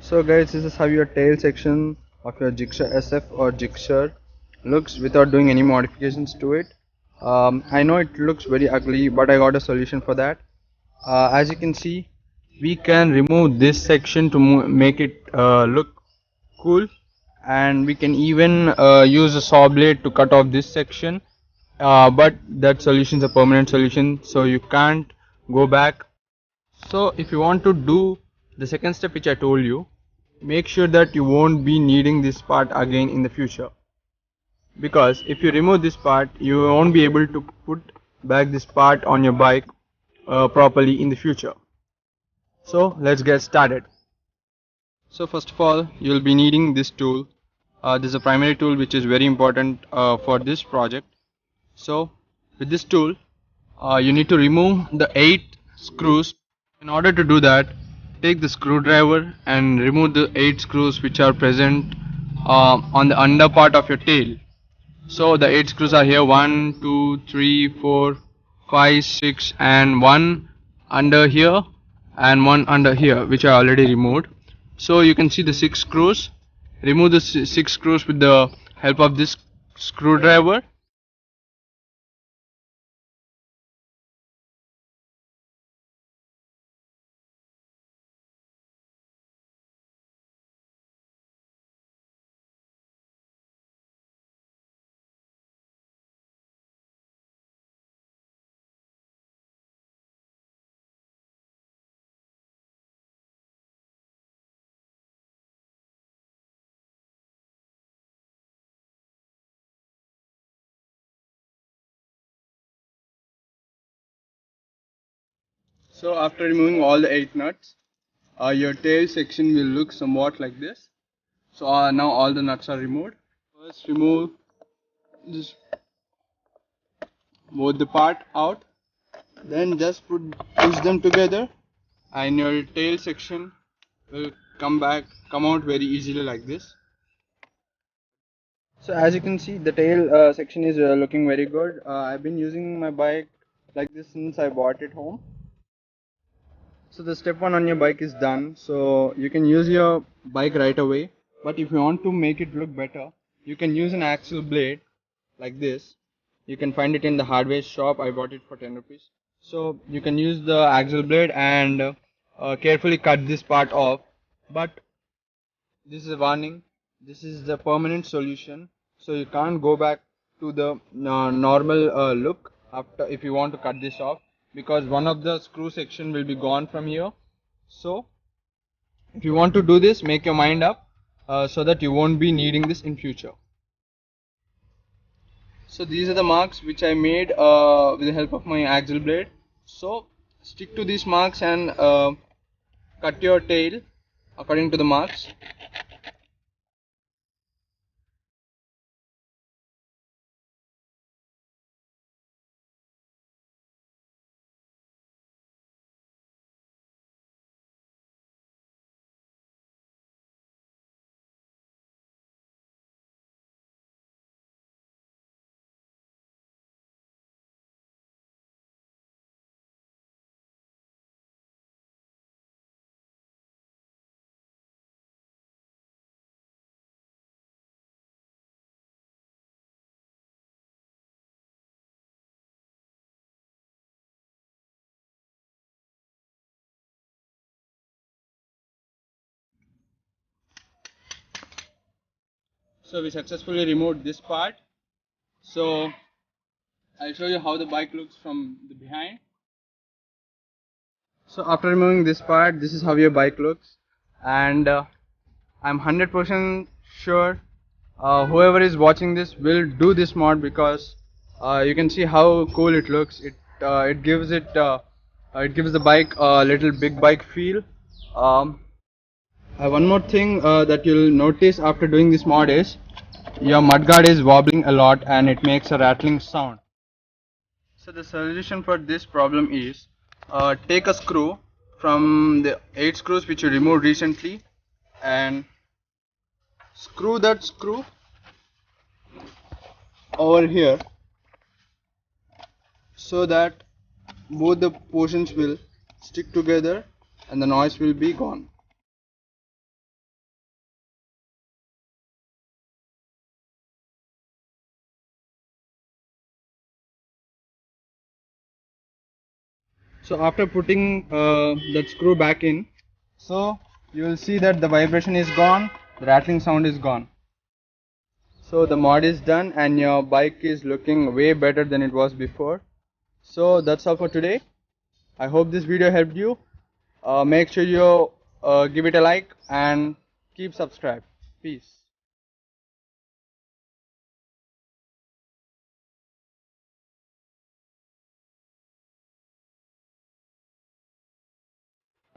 So guys, this is how your tail section of your Gixxer SF or Gixxer looks without doing any modifications to it. I know it looks very ugly, but I got a solution for that. As you can see, we can remove this section to make it look cool, and we can even use a saw blade to cut off this section. But that solution is a permanent solution, so you can't go back. So if you want to do the second step which I told you, make sure that you won't be needing this part again in the future, because if you remove this part you won't be able to put back this part on your bike properly in the future. So let's get started. So first of all, you'll be needing this tool. This is a primary tool which is very important for this project. So with this tool, you need to remove the 8 screws. In order to do that, take the screwdriver and remove the 8 screws which are present on the under part of your tail. So the 8 screws are here: 1, 2, 3, 4, 5, 6, and one under here and one under here, which are already removed. So you can see the 6 screws. Remove the 6 screws with the help of this screwdriver. So after removing all the 8 nuts, your tail section will look somewhat like this. So now all the nuts are removed. First remove this both the part out, then just push them together, and your tail section will come out very easily like this. So as you can see, the tail section is looking very good. I've been using my bike like this since I bought it home. So the step 1 on your bike is done, so you can use your bike right away. But if you want to make it look better, you can use an axle blade like this. You can find it in the hardware shop. I bought it for 10 rupees. So you can use the axle blade and carefully cut this part off. But this is a warning. This is the permanent solution, so you can't go back to the normal look after if you want to cut this off, because one of the screw section will be gone from here. So if you want to do this, make your mind up so that you won't be needing this in future. So these are the marks which I made with the help of my axle blade. So stick to these marks and cut your tail according to the marks. So we successfully removed this part. So I'll show you how the bike looks from the behind. So after removing this part, this is how your bike looks, and I'm 100% sure whoever is watching this will do this mod, because you can see how cool it looks. It gives it gives the bike a little big bike feel. One more thing that you'll notice after doing this mod is your mudguard is wobbling a lot and it makes a rattling sound. So the solution for this problem is take a screw from the 8 screws which you removed recently and screw that screw over here so that both the portions will stick together and the noise will be gone. So after putting that screw back in, so you will see that the vibration is gone, the rattling sound is gone. So the mod is done and your bike is looking way better than it was before. So that's all for today. I hope this video helped you. Make sure you give it a like and keep subscribed. Peace.